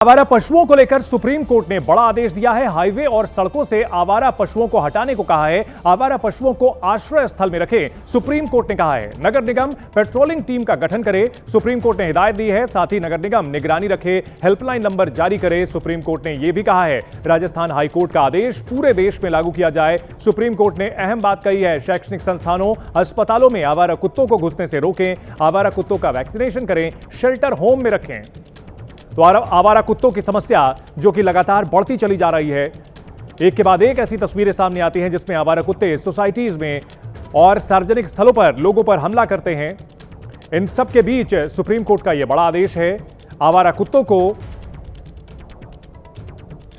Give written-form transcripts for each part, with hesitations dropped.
आवारा पशुओं को लेकर सुप्रीम कोर्ट ने बड़ा आदेश दिया है। हाईवे और सड़कों से आवारा पशुओं को हटाने को कहा है। आवारा पशुओं को आश्रय स्थल में रखें, सुप्रीम कोर्ट ने कहा है। नगर निगम पेट्रोलिंग टीम का गठन करे, सुप्रीम कोर्ट ने हिदायत दी है। साथ ही नगर निगम निगरानी रखे, हेल्पलाइन नंबर जारी करे, सुप्रीम कोर्ट ने यह भी कहा है। राजस्थान हाईकोर्ट का आदेश पूरे देश में लागू किया जाए, सुप्रीम कोर्ट ने अहम बात कही है। शैक्षणिक संस्थानों, अस्पतालों में आवारा कुत्तों को घुसने से रोकें, आवारा कुत्तों का वैक्सीनेशन करें, शेल्टर होम में रखें। तो आवारा कुत्तों की समस्या जो कि लगातार बढ़ती चली जा रही है, एक के बाद एक ऐसी तस्वीरें सामने आती हैं जिसमें आवारा कुत्ते सोसाइटीज में और सार्वजनिक स्थलों पर लोगों पर हमला करते हैं। इन सब के बीच सुप्रीम कोर्ट का यह बड़ा आदेश है, आवारा कुत्तों को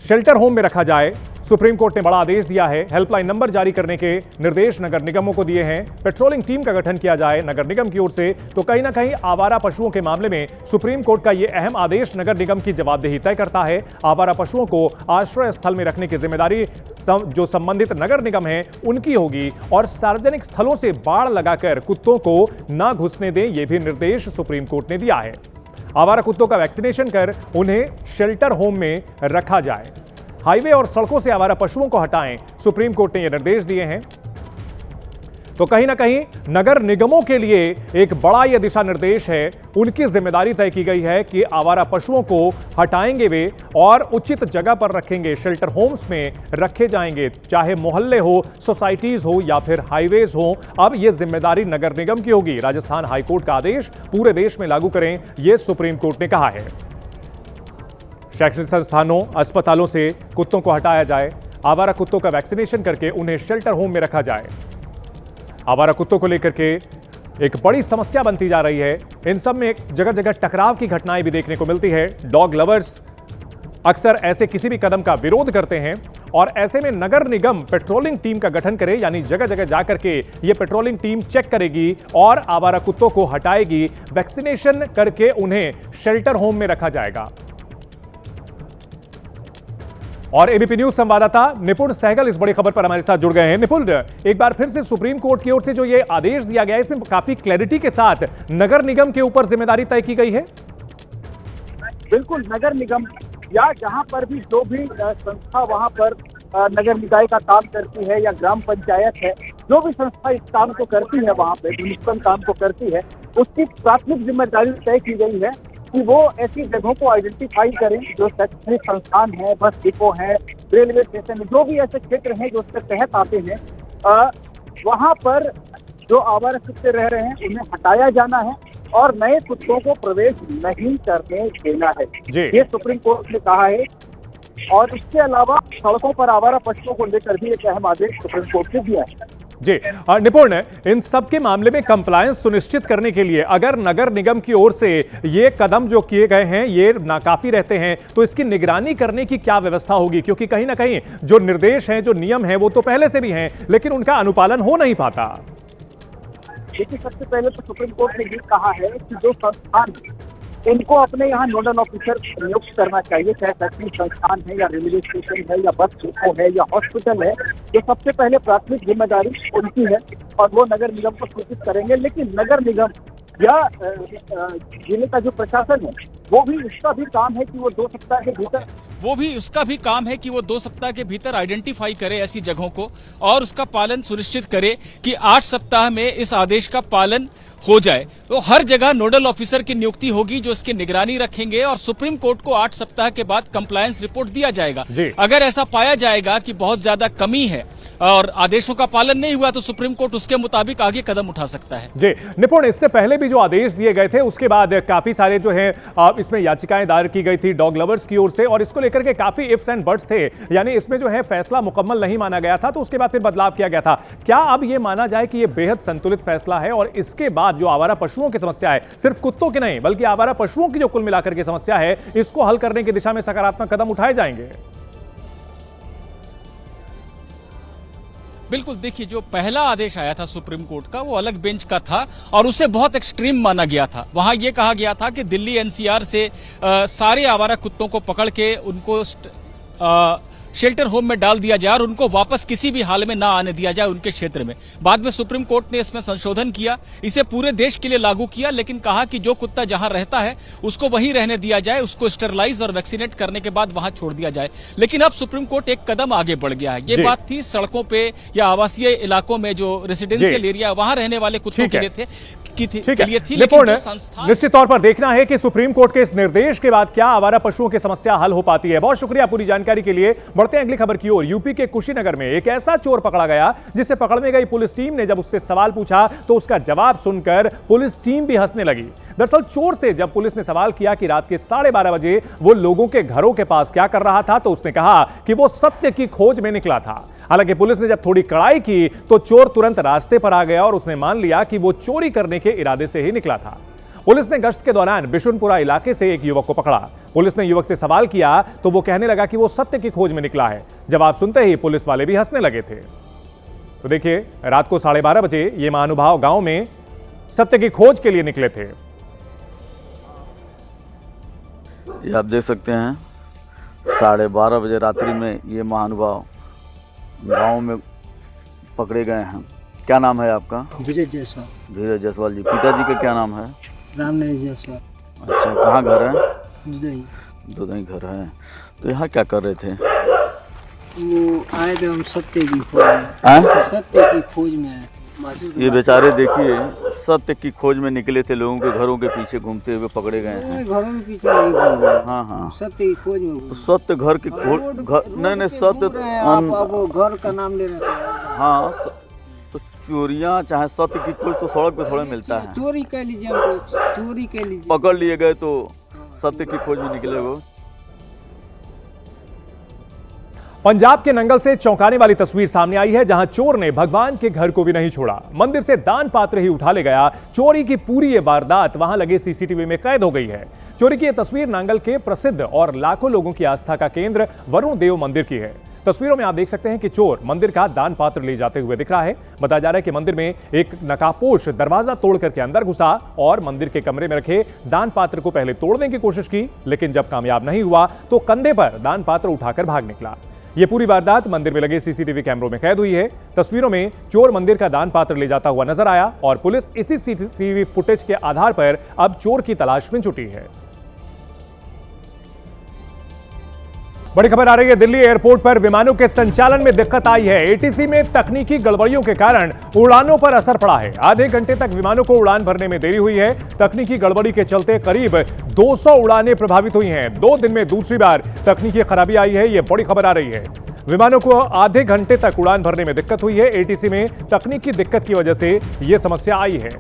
शेल्टर होम में रखा जाए। सुप्रीम कोर्ट ने बड़ा आदेश दिया है, हेल्पलाइन नंबर जारी करने के निर्देश नगर निगमों को दिए हैं, पेट्रोलिंग टीम का गठन किया जाए नगर निगम की ओर से। तो कहीं ना कहीं आवारा पशुओं के मामले में सुप्रीम कोर्ट का यह अहम आदेश नगर निगम की जवाबदेही तय करता है। आवारा पशुओं को आश्रय स्थल में रखने की जिम्मेदारी जो संबंधित नगर निगम है उनकी होगी, और सार्वजनिक स्थलों से बाड़ लगाकर कुत्तों को ना घुसने दें, यह भी निर्देश सुप्रीम कोर्ट ने दिया है। आवारा कुत्तों का वैक्सीनेशन कर उन्हें शेल्टर होम में रखा जाए। हाईवे और सड़कों से आवारा पशुओं को हटाएं, सुप्रीम कोर्ट ने यह निर्देश दिए हैं। तो कहीं ना कहीं नगर निगमों के लिए एक बड़ा यह दिशा निर्देश है, उनकी जिम्मेदारी तय की गई है कि आवारा पशुओं को हटाएंगे वे और उचित जगह पर रखेंगे, शेल्टर होम्स में रखे जाएंगे, चाहे मोहल्ले हो, सोसाइटीज हो या फिर हाईवेज हो। अब यह जिम्मेदारी नगर निगम की होगी। राजस्थान हाईकोर्ट का आदेश पूरे देश में लागू करें, यह सुप्रीम कोर्ट ने कहा है। शैक्षणिक संस्थानों, अस्पतालों से कुत्तों को हटाया जाए, आवारा कुत्तों का वैक्सीनेशन करके उन्हें शेल्टर होम में रखा जाए। आवारा कुत्तों को लेकर के एक बड़ी समस्या बनती जा रही है। इन सब में जगह जगह टकराव की घटनाएं भी देखने को मिलती है। डॉग लवर्स अक्सर ऐसे किसी भी कदम का विरोध करते हैं, और ऐसे में नगर निगम पेट्रोलिंग टीम का गठन करे, यानी जगह जगह जाकर के ये पेट्रोलिंग टीम चेक करेगी और आवारा कुत्तों को हटाएगी, वैक्सीनेशन करके उन्हें शेल्टर होम में रखा जाएगा। और एबीपी न्यूज संवाददाता निपुण सहगल इस बड़ी खबर पर हमारे साथ जुड़ गए हैं। निपुण, एक बार फिर से सुप्रीम कोर्ट की ओर से जो ये आदेश दिया गया है, इसमें काफी क्लैरिटी के साथ नगर निगम के ऊपर जिम्मेदारी तय की गई है। बिल्कुल, नगर निगम या जहां पर भी जो भी संस्था वहां पर नगर निकाय का काम करती है या ग्राम पंचायत है, जो भी संस्था इस काम को करती है, वहां पे म्युनिसिपल काम को करती है, उसकी प्राथमिक जिम्मेदारी तय की गई है कि वो ऐसी जगहों को आइडेंटिफाई करें जो शैक्षणिक संस्थान है, बस डिपो है, रेलवे स्टेशन, जो भी ऐसे क्षेत्र हैं जो उसके तहत आते हैं, वहां पर जो आवारा कुत्ते रह रहे हैं उन्हें हटाया जाना है और नए कुत्तों को प्रवेश नहीं करने देना है, ये सुप्रीम कोर्ट ने कहा है। और इसके अलावा सड़कों पर आवारा पशुओं को लेकर भी एक अहम आदेश सुप्रीम कोर्ट ने दिया है। जी निपुण, इन सब के मामले में कंप्लायंस सुनिश्चित करने के लिए अगर नगर निगम की ओर से ये कदम जो किए गए हैं ये नाकाफी रहते हैं, तो इसकी निगरानी करने की क्या व्यवस्था होगी? क्योंकि कहीं ना कहीं जो निर्देश हैं, जो नियम हैं, वो तो पहले से भी हैं, लेकिन उनका अनुपालन हो नहीं पाता। देखिए, सबसे पहले तो सुप्रीम कोर्ट ने ये कहा है कि जो संस्थान उनको अपने यहाँ नोडल ऑफिसर नियुक्त करना चाहिए, चाहे शैक्षणिक संस्थान है या रेलवे स्टेशन है या बस डिपो है या हॉस्पिटल है, जो सबसे पहले प्राथमिक जिम्मेदारी उनकी है और वो नगर निगम को सूचित करेंगे। लेकिन नगर निगम या जिले का जो प्रशासन है वो भी उसका भी काम है कि वो 2 सप्ताह के भीतर आइडेंटिफाई करे ऐसी जगहों को और उसका पालन सुनिश्चित करे कि 8 सप्ताह में इस आदेश का पालन हो जाए। तो हर जगह नोडल ऑफिसर की नियुक्ति होगी जो इसकी निगरानी रखेंगे और सुप्रीम कोर्ट को 8 सप्ताह के बाद कंप्लायंस रिपोर्ट दिया जाएगा। अगर ऐसा पाया जाएगा कि बहुत ज्यादा कमी है और आदेशों का पालन नहीं हुआ, तो सुप्रीम कोर्ट उसके मुताबिक आगे कदम उठा सकता है। जी निपुण, इससे पहले भी जो आदेश दिए गए थे उसके बाद काफी सारे जो है इसमें याचिकाएं दायर की गई थी डॉग लवर्स की ओर से, और इसको लेकर के काफी इफ्स एंड बट्स थे, यानी इसमें जो है फैसला मुकम्मल नहीं माना गया था, तो उसके बाद फिर बदलाव किया गया था। क्या अब यह माना जाए कि यह बेहद संतुलित फैसला है और इसके बाद जो आवारा पशुओं की समस्या है, सिर्फ कुत्तों की नहीं बल्कि आवारा पशुओं की जो कुल मिलाकर की समस्या है, इसको हल करने की दिशा में सकारात्मक कदम उठाए जाएंगे? बिल्कुल, देखिए, जो पहला आदेश आया था सुप्रीम कोर्ट का वो अलग बेंच का था और उसे बहुत एक्सट्रीम माना गया था। वहां ये कहा गया था कि दिल्ली एनसीआर से सारे आवारा कुत्तों को पकड़ के उनको शेल्टर होम में डाल दिया जाए और उनको वापस किसी भी हाल में ना आने दिया जाए उनके क्षेत्र में। बाद में सुप्रीम कोर्ट ने इसमें संशोधन किया, इसे पूरे देश के लिए लागू किया, लेकिन कहा कि जो कुत्ता जहां रहता है उसको वहीं रहने दिया जाए, उसको स्टेरलाइज और वैक्सीनेट करने के बाद वहां छोड़ दिया जाए। लेकिन अब सुप्रीम कोर्ट एक कदम आगे बढ़ गया है। ये बात थी सड़कों पे या आवासीय इलाकों में जो रेसिडेंशियल एरिया वहां रहने वाले कुत्तों के लिए थी, लेकिन जो संस्था निश्चित तौर पर देखना है कि सुप्रीम कोर्ट के इस निर्देश के बाद क्या आवारा पशुओं की समस्या हल हो पाती है। बहुत शुक्रिया पूरी जानकारी के लिए। बढ़ते हैं अगली खबर की ओर। यूपी के कुशीनगर में एक ऐसा चोर पकड़ा गया जिसे पकड़ने गई पुलिस टीम ने जब उससे सवाल पूछा तो उसका जवाब सुनकर पुलिस टीम भी हंसने लगी। दरअसल चोर से जब पुलिस ने सवाल किया कि रात के 12:30 बजे वो लोगों के घरों के पास क्या कर रहा था तो उसने कहा कि वो सत्य की खोज में निकला था। हालांकि पुलिस ने जब थोड़ी कड़ाई की तो चोर तुरंत रास्ते पर आ गया और उसने मान लिया कि वो चोरी करने के इरादे से ही निकला था। पुलिस ने गश्त के दौरान बिशुनपुरा इलाके से एक युवक को पकड़ा। पुलिस ने युवक से सवाल किया तो वो कहने लगा कि वो सत्य की खोज में निकला है। जवाब सुनते ही पुलिस वाले भी हंसने लगे थे। तो देखिए, रात को 12:30 बजे ये महानुभाव गांव में सत्य की खोज के लिए निकले थे। ये आप देख सकते हैं 12:30 बजे रात्रि में ये महानुभाव गांव में पकड़े गए हैं। क्या नाम है आपका? धीरज जायसवाल। धीरज जायसवाल जी। पिताजी का क्या नाम है? रामनरेश जायसवाल। अच्छा, कहाँ घर है? दुधई। दुधई घर है। तो यहाँ क्या कर रहे थे? वो आए थे हम सत्य की खोज में। सत्य की खोज में आए। ये बेचारे देखिए सत्य की खोज में निकले थे, लोगों के घरों के पीछे घूमते हुए पकड़े गए हैं। घरों के पीछे नहीं घूम रहे। हाँ हाँ, सत्य की खोज में। तो सत्य घर की खोज नहीं सत्य आप वो घर का नाम ले रहे थे। हाँ, तो चोरियां चाहे सत्य की खोज तो सड़क पे थोड़ा मिलता है। चोरी कर लीजिए, हमको चोरी कर लीजिए। पकड़ लिए गए तो सत्य की खोज में निकले वो। पंजाब के नंगल से चौंकाने वाली तस्वीर सामने आई है, जहां चोर ने भगवान के घर को भी नहीं छोड़ा, मंदिर से दान पात्र ही उठा ले गया। चोरी की पूरी ये वारदात वहां लगे सीसीटीवी में कैद हो गई है। चोरी की यह तस्वीर नांगल के प्रसिद्ध और लाखों लोगों की आस्था का केंद्र वरुण देव मंदिर की है। तस्वीरों में आप देख सकते हैं कि चोर मंदिर का दान पात्र ले जाते हुए दिख रहा है। बताया जा रहा है कि मंदिर में एक नकाबपोश दरवाजा तोड़ करके अंदर घुसा और मंदिर के कमरे में रखे दान पात्र को पहले तोड़ने की कोशिश की, लेकिन जब कामयाब नहीं हुआ तो कंधे पर दान पात्र उठाकर भाग निकला। यह पूरी वारदात मंदिर में लगे सीसीटीवी कैमरों में कैद हुई है। तस्वीरों में चोर मंदिर का दान पात्र ले जाता हुआ नजर आया और पुलिस इसी सीसीटीवी फुटेज के आधार पर अब चोर की तलाश में जुटी है। बड़ी खबर आ रही है, दिल्ली एयरपोर्ट पर विमानों के संचालन में दिक्कत आई है। एटीसी में तकनीकी गड़बड़ियों के कारण उड़ानों पर असर पड़ा है। आधे घंटे तक विमानों को उड़ान भरने में देरी हुई है। तकनीकी गड़बड़ी के चलते करीब 200 उड़ानें प्रभावित हुई हैं। 2 दिन में दूसरी बार तकनीकी खराबी आई है, यह बड़ी खबर आ रही है। विमानों को आधे घंटे तक उड़ान भरने में दिक्कत हुई है। एटीसी में तकनीकी दिक्कत की वजह से यह समस्या आई है।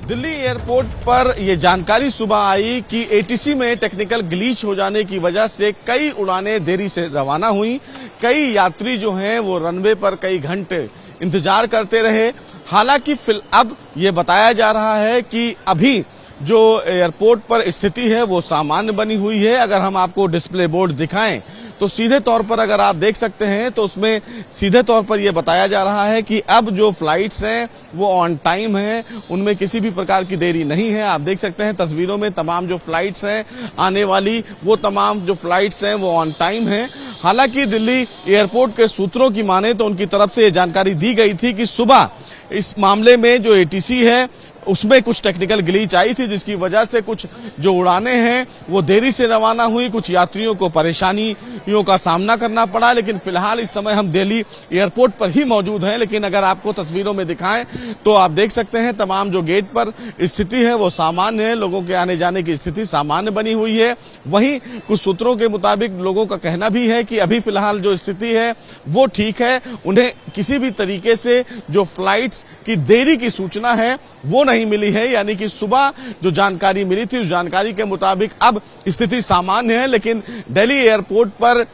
दिल्ली एयरपोर्ट पर यह जानकारी सुबह आई कि एटीसी में टेक्निकल ग्लिच हो जाने की वजह से कई उड़ानें देरी से रवाना हुई। कई यात्री जो हैं वो रनवे पर कई घंटे इंतजार करते रहे। हालांकि अब ये बताया जा रहा है कि अभी जो एयरपोर्ट पर स्थिति है वो सामान्य बनी हुई है। अगर हम आपको डिस्प्ले बोर्ड दिखाएं तो सीधे तौर पर अगर आप देख सकते हैं तो उसमें सीधे तौर पर यह बताया जा रहा है कि अब जो फ्लाइट्स हैं वो ऑन टाइम हैं, उनमें किसी भी प्रकार की देरी नहीं है। आप देख सकते हैं तस्वीरों में तमाम जो फ्लाइट्स हैं आने वाली, वो तमाम जो फ्लाइट्स हैं वो ऑन टाइम हैं। हालांकि दिल्ली एयरपोर्ट के सूत्रों की माने तो उनकी तरफ से ये जानकारी दी गई थी कि सुबह इस मामले में जो एटीसी है उसमें कुछ टेक्निकल ग्लिच आई थी, जिसकी वजह से कुछ जो उड़ानें हैं वो देरी से रवाना हुई। कुछ यात्रियों को परेशानियों का सामना करना पड़ा। लेकिन फिलहाल इस समय हम दिल्ली एयरपोर्ट पर ही मौजूद हैं। लेकिन अगर आपको तस्वीरों में दिखाएं तो आप देख सकते हैं तमाम जो गेट पर स्थिति है वो सामान्य है। लोगों के आने जाने की स्थिति सामान्य बनी हुई है। वहीं कुछ सूत्रों के मुताबिक लोगों का कहना भी है कि अभी फिलहाल जो स्थिति है वो ठीक है। उन्हें किसी भी तरीके से जो फ्लाइट्स की देरी की सूचना है वो नहीं मिली है। यानी कि सुबह जो जानकारी मिली थी उस जानकारी के मुताबिक अब स्थिति सामान्य है। लेकिन दिल्ली एयरपोर्ट पर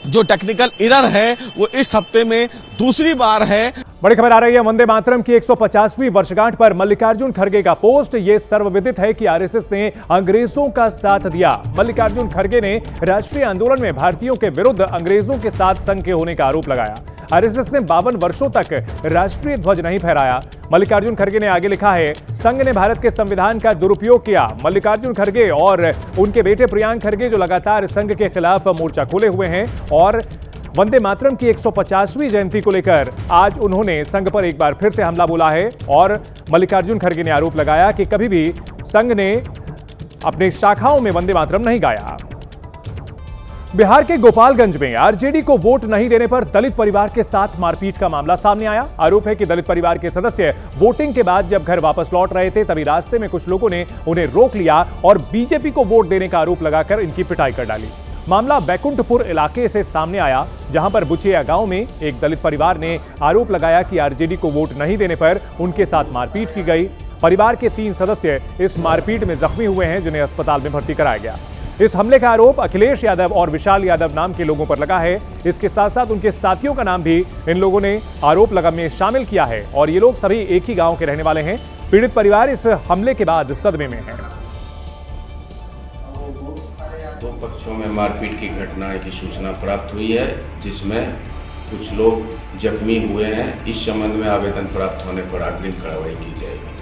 जो टेक्निकल एरर है वो इस हफ्ते में दूसरी बार है। बड़ी खबर आ रही है, वंदे मातरम की 150वीं वर्षगांठ पर मल्लिकार्जुन खड़गे का पोस्ट। यह सर्वविदित है कि आरएसएस ने अंग्रेजों का साथ दिया। मल्लिकार्जुन खड़गे ने राष्ट्रीय आंदोलन में भारतीयों के विरुद्ध अंग्रेजों के साथ संघ के होने का आरोप लगाया। आरएसएस ने 52 वर्षों तक राष्ट्रीय ध्वज नहीं फहराया। मल्लिकार्जुन खड़गे ने आगे लिखा है, संघ ने भारत के संविधान का दुरुपयोग किया। मल्लिकार्जुन खड़गे और उनके बेटे प्रियांक खड़गे जो लगातार संघ के खिलाफ मोर्चा खोले हुए हैं और वंदे मातरम की 150वीं जयंती को लेकर आज उन्होंने संघ पर एक बार फिर से हमला बोला है और मल्लिकार्जुन खड़गे ने आरोप लगाया कि कभी भी संघ ने अपने शाखाओं में वंदे मातरम नहीं गाया। बिहार के गोपालगंज में आरजेडी को वोट नहीं देने पर दलित परिवार के साथ मारपीट का मामला सामने आया। आरोप है कि दलित परिवार के सदस्य वोटिंग के बाद जब घर वापस लौट रहे थे तभी रास्ते में कुछ लोगों ने उन्हें रोक लिया और बीजेपी को वोट देने का आरोप लगाकर इनकी पिटाई कर डाली। मामला बैकुंठपुर इलाके से सामने आया, जहां पर बुचिया गांव में एक दलित परिवार ने आरोप लगाया कि आरजेडी को वोट नहीं देने पर उनके साथ मारपीट की गई। परिवार के 3 सदस्य इस मारपीट में जख्मी हुए हैं, जिन्हें अस्पताल में भर्ती कराया गया। इस हमले का आरोप अखिलेश यादव और विशाल यादव नाम के लोगों पर लगा है। इसके साथ साथ उनके साथियों का नाम भी इन लोगों ने आरोप लगाने में शामिल किया है और ये लोग सभी एक ही गांव के रहने वाले हैं। पीड़ित परिवार इस हमले के बाद सदमे में है। 2 पक्षों में मारपीट की घटना की सूचना प्राप्त हुई है, जिसमें कुछ लोग जख्मी हुए हैं। इस संबंध में आवेदन प्राप्त होने पर अग्रिम कार्रवाई की जाएगी।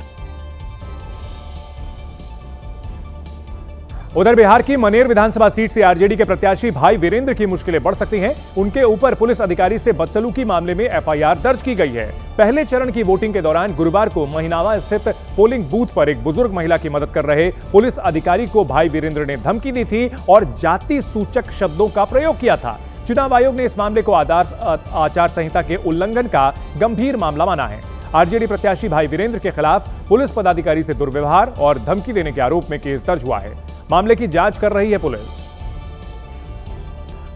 उधर बिहार की मनेर विधानसभा सीट से आरजेडी के प्रत्याशी भाई वीरेंद्र की मुश्किलें बढ़ सकती हैं। उनके ऊपर पुलिस अधिकारी से बदसलूकी मामले में एफआईआर दर्ज की गई है। पहले चरण की वोटिंग के दौरान गुरुवार को महिनावा स्थित पोलिंग बूथ पर एक बुजुर्ग महिला की मदद कर रहे पुलिस अधिकारी को भाई वीरेंद्र ने धमकी दी थी और जाति सूचक शब्दों का प्रयोग किया था। चुनाव आयोग ने इस मामले को आचार संहिता के उल्लंघन का गंभीर मामला माना है। आरजेडी प्रत्याशी भाई वीरेंद्र के खिलाफ पुलिस पदाधिकारी से दुर्व्यवहार और धमकी देने के आरोप में केस दर्ज हुआ है। मामले की जांच कर रही है पुलिस।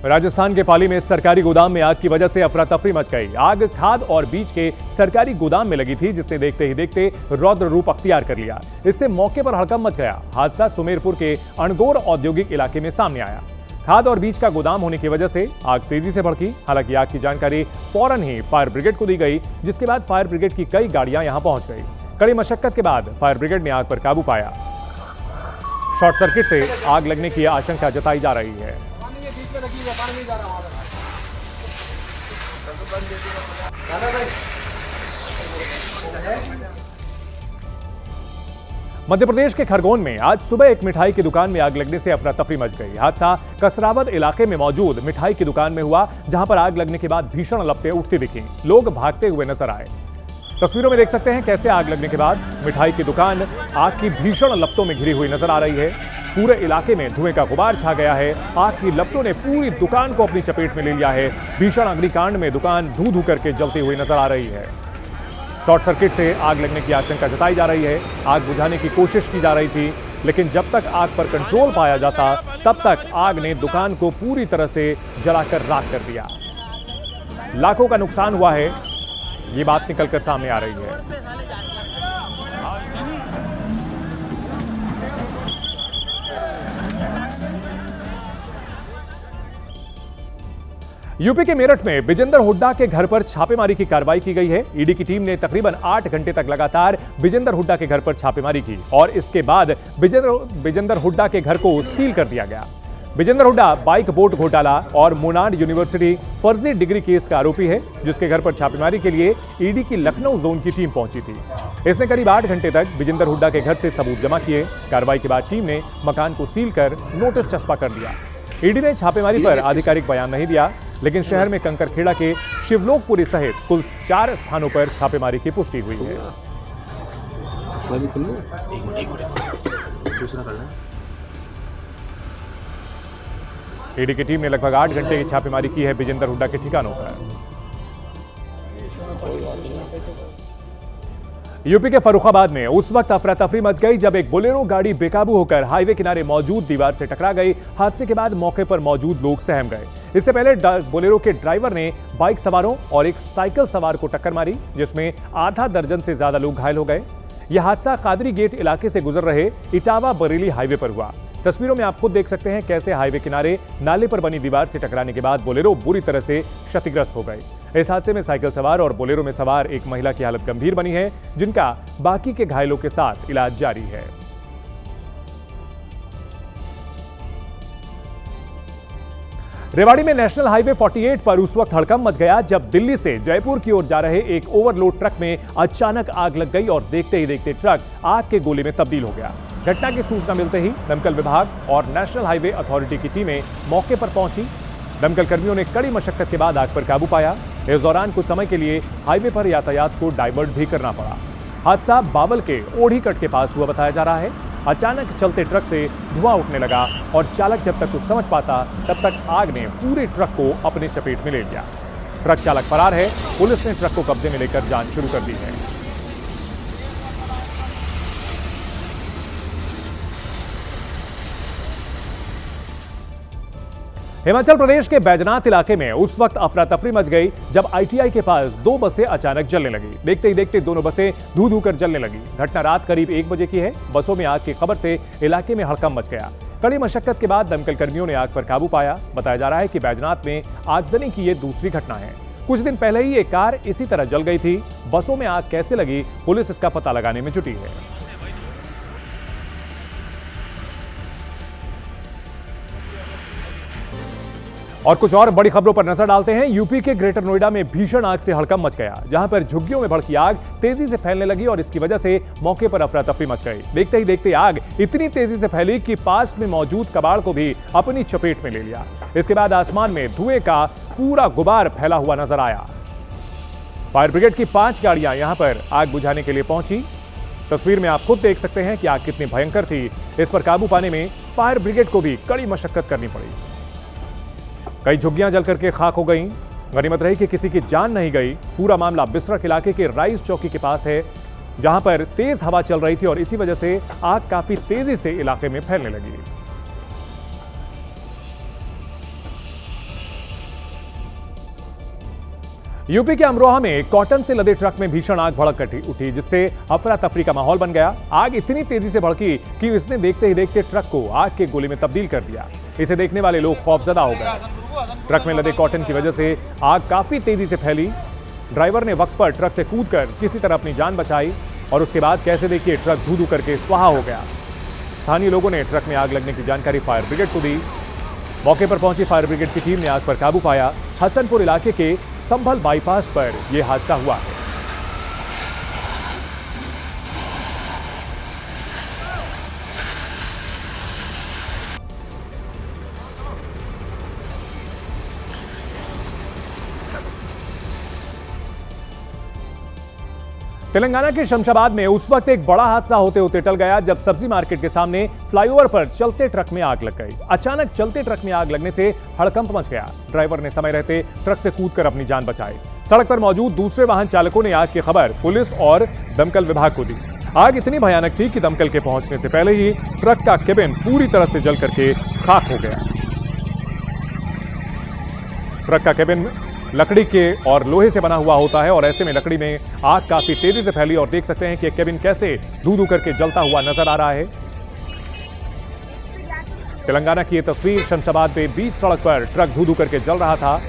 राजस्थान के पाली में सरकारी गोदाम में आग की वजह से अफरा तफरी मच गई। आग खाद और बीज के सरकारी गोदाम में लगी थी, जिसने देखते ही देखते रौद्र रूप अख्तियार कर लिया। इससे मौके पर हड़कंप मच गया। हादसा सुमेरपुर के अणगोर औद्योगिक इलाके में सामने आया। खाद और बीज का गोदाम होने की वजह से आग तेजी से भड़की। हालांकि आग की जानकारी फौरन ही फायर ब्रिगेड को दी गई, जिसके बाद फायर ब्रिगेड की कई गाड़ियां यहां पहुंच गई। कड़ी मशक्कत के बाद फायर ब्रिगेड ने आग पर काबू पाया। शॉर्ट सर्किट से आग लगने की आशंका जताई जा रही है। मध्य प्रदेश के खरगोन में आज सुबह एक मिठाई की दुकान में आग लगने से अफरा तफरी मच गई। हादसा कसरावद इलाके में मौजूद मिठाई की दुकान में हुआ, जहां पर आग लगने के बाद भीषण लपटें उठती दिखी। लोग भागते हुए नजर आए। तस्वीरों में देख सकते हैं कैसे आग लगने के बाद मिठाई की दुकान आग की भीषण लपटों में घिरी हुई नजर आ रही है। पूरे इलाके में धुएं का गुबार छा गया है। आग की लपटों ने पूरी दुकान को अपनी चपेट में ले लिया है। भीषण अग्निकांड में दुकान धू धू करके जलती हुई नजर आ रही है। शॉर्ट सर्किट से आग लगने की आशंका जताई जा रही है। आग बुझाने की कोशिश की जा रही थी, लेकिन जब तक आग पर कंट्रोल पाया जाता तब तक आग ने दुकान को पूरी तरह से जलाकर राख कर दिया। लाखों का नुकसान हुआ है, ये बात निकलकर सामने आ रही है। यूपी के मेरठ में विजेंदर हुड्डा के घर पर छापेमारी की कार्रवाई की गई है। ईडी की टीम ने तकरीबन 8 घंटे तक लगातार विजेंदर हुड्डा के घर पर छापेमारी की और इसके बाद विजेंदर हुड्डा के घर को सील कर दिया गया। विजेंदर हुड्डा बाइक बोट घोटाला और मोनाड यूनिवर्सिटी फर्जी डिग्री केस का आरोपी है, जिसके घर पर छापेमारी के लिए ईडी की लखनऊ जोन की टीम पहुंची थी। इसने करीब 8 घंटे तक विजेंदर हुड्डा के घर से सबूत जमा किए। कार्रवाई के बाद टीम ने मकान को सील कर नोटिस चस्पा कर दिया। ईडी ने छापेमारी पर आधिकारिक बयान नहीं दिया, लेकिन शहर में कंकरखेड़ा के शिवलोकपुरी सहित कुल 4 स्थानों पर छापेमारी की पुष्टि हुई है। ईडी की टीम ने लगभग 8 घंटे की छापेमारी की है विजेंदर हुड्डा के ठिकानों पर। यूपी के फर्रुखाबाद में उस वक्त अफरा तफरी मच गई जब एक बोलेरो गाड़ी बेकाबू होकर हाईवे किनारे मौजूद दीवार से टकरा गई। हादसे के बाद मौके पर मौजूद लोग सहम गए। इससे पहले बोलेरो के ड्राइवर ने बाइक सवारों और एक साइकिल सवार को टक्कर मारी, जिसमें आधा दर्जन से ज्यादा लोग घायल हो गए। यह हादसा कादरी गेट इलाके से गुजर रहे इटावा बरेली हाईवे पर हुआ। तस्वीरों में आप खुद देख सकते हैं कैसे हाईवे किनारे नाले पर बनी दीवार से टकराने के बाद बोलेरो बुरी तरह से क्षतिग्रस्त हो गई। इस हादसे में साइकिल सवार और बोलेरो में सवार एक महिला की हालत गंभीर बनी है, जिनका बाकी के घायलों के साथ इलाज जारी है। रेवाड़ी में नेशनल हाईवे 48 पर उस वक्त हड़कंप मच गया जब दिल्ली से जयपुर की ओर जा रहे एक ओवरलोड ट्रक में अचानक आग लग गई और देखते ही देखते ट्रक आग के गोले में तब्दील हो गया। घटना की सूचना मिलते ही दमकल विभाग और नेशनल हाईवे अथॉरिटी की टीमें मौके पर पहुंची। दमकल कर्मियों ने कड़ी मशक्कत के बाद आग पर काबू पाया। इस दौरान कुछ समय के लिए हाईवे पर यातायात को डाइवर्ट भी करना पड़ा। हादसा बावल के ओढ़ी कट के पास हुआ बताया जा रहा है। अचानक चलते ट्रक से धुआं उठने लगा और चालक जब तक कुछ समझ पाता तब तक आग ने पूरे ट्रक को अपने चपेट में ले लिया। ट्रक चालक फरार है। पुलिस ने ट्रक को कब्जे में लेकर जांच शुरू कर दी है। हिमाचल प्रदेश के बैजनाथ इलाके में उस वक्त अफरा तफरी मच गई जब आईटीआई के पास 2 बसें अचानक जलने लगी। देखते ही देखते दोनों बसें धू धू कर जलने लगी। घटना रात करीब 1 बजे की है। बसों में आग की खबर से इलाके में हड़कंप मच गया। कड़ी मशक्कत के बाद दमकल कर्मियों ने आग पर काबू पाया। बताया जा रहा है कि बैजनाथ में आगजनी की यह दूसरी घटना है। कुछ दिन पहले ही एक कार इसी तरह जल गई थी। बसों में आग कैसे लगी, पुलिस इसका पता लगाने में जुटी है। और कुछ और बड़ी खबरों पर नजर डालते हैं। यूपी के ग्रेटर नोएडा में भीषण आग से हड़कंप मच गया, जहां पर झुग्गियों में भड़की आग तेजी से फैलने लगी और इसकी वजह से मौके पर अफरा तफरी मच गई। देखते ही देखते आग इतनी तेजी से फैली कि पास में मौजूद कबाड़ को भी अपनी चपेट में ले लिया। इसके बाद आसमान में धुएं का पूरा गुबार फैला हुआ नजर आया। फायर ब्रिगेड की 5 गाड़ियां यहां पर आग बुझाने के लिए पहुंची। तस्वीर में आप खुद देख सकते हैं कि आग कितनी भयंकर थी। इस पर काबू पाने में फायर ब्रिगेड को भी कड़ी मशक्कत करनी पड़ी। कई झुग्गियां जल करके खाक हो गईं। गनीमत रही कि किसी की जान नहीं गई। पूरा मामला बिसरख इलाके के राइस चौकी के पास है, जहां पर तेज हवा चल रही थी और इसी वजह से आग काफी तेजी से इलाके में फैलने लगी। यूपी के अमरोहा में कॉटन से लदे ट्रक में भीषण आग भड़क उठी, जिससे अफरा तफरी का माहौल बन गया। आग इतनी तेजी से भड़की कि इसने देखते ही देखते ट्रक को आग के गोले में तब्दील कर दिया। इसे देखने वाले लोग खौफजदा हो गए। ट्रक में लदे कॉटन की वजह से आग काफी तेजी से फैली। ड्राइवर ने वक्त पर ट्रक से कूदकर किसी तरह अपनी जान बचाई और उसके बाद कैसे देखिए ट्रक धू धू करके स्वाहा हो गया। स्थानीय लोगों ने ट्रक में आग लगने की जानकारी फायर ब्रिगेड को दी। मौके पर पहुंची फायर ब्रिगेड की टीम ने आग पर काबू पाया। हसनपुर इलाके के संभल बाईपास पर यह हादसा हुआ है। तेलंगाना के शमशाबाद में उस वक्त एक बड़ा हादसा होते होते टल गया जब सब्जी मार्केट के सामने फ्लाईओवर पर चलते ट्रक में आग लग गई। अचानक चलते ट्रक में आग लगने से हड़कंप मच गया। ड्राइवर ने समय रहते ट्रक से कूदकर अपनी जान बचाई। सड़क पर मौजूद दूसरे वाहन चालकों ने आग की खबर पुलिस और दमकल विभाग को दी। आग इतनी भयानक थी कि दमकल के पहुंचने से पहले ही ट्रक का केबिन पूरी तरह से जल करके खाक हो गया। ट्रक का केबिन लकड़ी के और लोहे से बना हुआ होता है और ऐसे में लकड़ी में आग काफी तेजी से फैली और देख सकते हैं कि केबिन कैसे धू धू करके जलता हुआ नजर आ रहा है। तेलंगाना की यह तस्वीर, शमशाबाद में बीच सड़क पर ट्रक धू धू करके जल रहा था।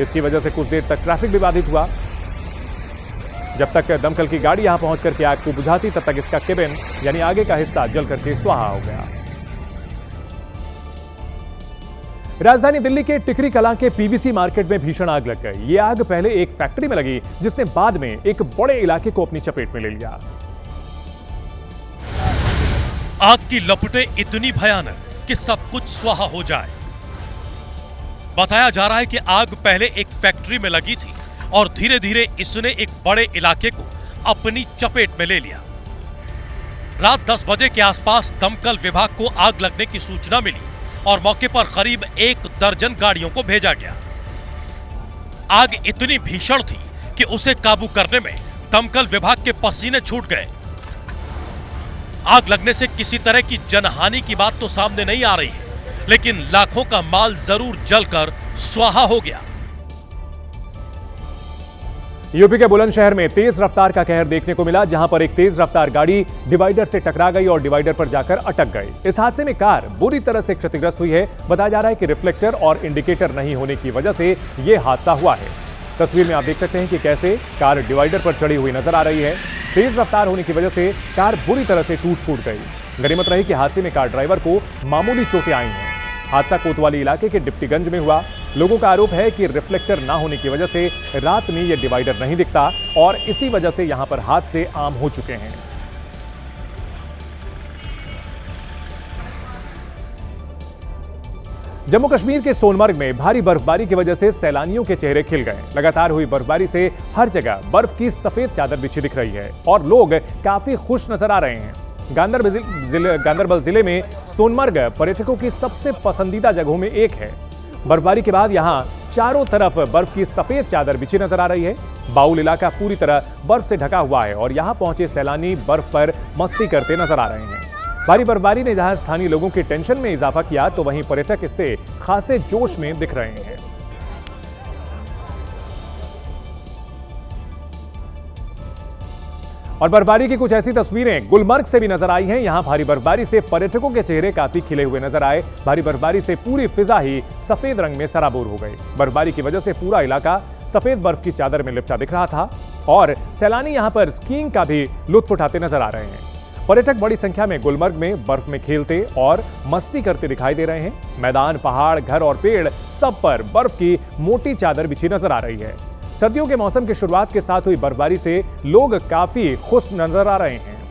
इसकी वजह से कुछ देर तक ट्रैफिक भी बाधित हुआ। जब तक दमकल की गाड़ी यहां पहुंच करके आग को बुझाती तब तक इसका केबिन यानी आगे का हिस्सा जल करके स्वाहा हो गया। राजधानी दिल्ली के टिकरी कलां के पीवीसी मार्केट में भीषण आग लग गई। ये आग पहले एक फैक्ट्री में लगी जिसने बाद में एक बड़े इलाके को अपनी चपेट में ले लिया। आग की लपटें इतनी भयानक कि सब कुछ स्वाहा हो जाए। बताया जा रहा है कि आग पहले एक फैक्ट्री में लगी थी और धीरे धीरे इसने एक बड़े इलाके को अपनी चपेट में ले लिया। रात 10 बजे के आसपास दमकल विभाग को आग लगने की सूचना मिली और मौके पर करीब 1 दर्जन गाड़ियों को भेजा गया। आग इतनी भीषण थी कि उसे काबू करने में दमकल विभाग के पसीने छूट गए। आग लगने से किसी तरह की जनहानि की बात तो सामने नहीं आ रही है, लेकिन लाखों का माल जरूर जलकर स्वाहा हो गया। यूपी के बुलंदशहर में तेज रफ्तार का कहर देखने को मिला, जहां पर एक तेज रफ्तार गाड़ी डिवाइडर से टकरा गई और डिवाइडर पर जाकर अटक गई। इस हादसे में कार बुरी तरह से क्षतिग्रस्त हुई है। बताया जा रहा है कि रिफ्लेक्टर और इंडिकेटर नहीं होने की वजह से यह हादसा हुआ है। तस्वीर में आप देख सकते हैं कि कैसे कार डिवाइडर पर चढ़ी हुई नजर आ रही है। तेज रफ्तार होने की वजह से कार बुरी तरह से टूट फूट गई। गनीमत रही कि हादसे में कार ड्राइवर को मामूली चोटें आई हैं। हादसा कोतवाली इलाके के डिप्टीगंज में हुआ। लोगों का आरोप है कि रिफ्लेक्टर ना होने की वजह से रात में यह डिवाइडर नहीं दिखता और इसी वजह से यहां पर हादसे आम हो चुके हैं। जम्मू कश्मीर के सोनमर्ग में भारी बर्फबारी की वजह से सैलानियों के चेहरे खिल गए। लगातार हुई बर्फबारी से हर जगह बर्फ की सफेद चादर बिछी दिख रही है और लोग काफी खुश नजर आ रहे हैं। गांदरबल जिले में सोनमर्ग पर्यटकों की सबसे पसंदीदा जगहों में एक है। बर्फबारी के बाद यहां चारों तरफ बर्फ की सफेद चादर बिछी नजर आ रही है। बाउल इलाका पूरी तरह बर्फ से ढका हुआ है और यहां पहुंचे सैलानी बर्फ पर मस्ती करते नजर आ रहे हैं। भारी बर्फबारी ने जहां स्थानीय लोगों की टेंशन में इजाफा किया तो वहीं पर्यटक इससे खासे जोश में दिख रहे हैं। और बर्फबारी की कुछ ऐसी तस्वीरें गुलमर्ग से भी नजर आई हैं। यहां भारी बर्फबारी से पर्यटकों के चेहरे काफी खिले हुए नजर आए। भारी बर्फबारी से पूरी फिजा ही सफेद रंग में सराबोर हो गई। बर्फबारी की वजह से पूरा इलाका सफेद बर्फ की चादर में लिपटा दिख रहा था और सैलानी यहां पर स्कीइंग का भी लुत्फ उठाते नजर आ रहे हैं। पर्यटक बड़ी संख्या में गुलमर्ग में बर्फ में खेलते और मस्ती करते दिखाई दे रहे हैं। मैदान, पहाड़, घर और पेड़ सब पर बर्फ की मोटी चादर बिछी नजर आ रही है। सर्दियों के मौसम की शुरुआत के साथ हुई बर्फबारी से लोग काफी खुश नजर आ रहे हैं।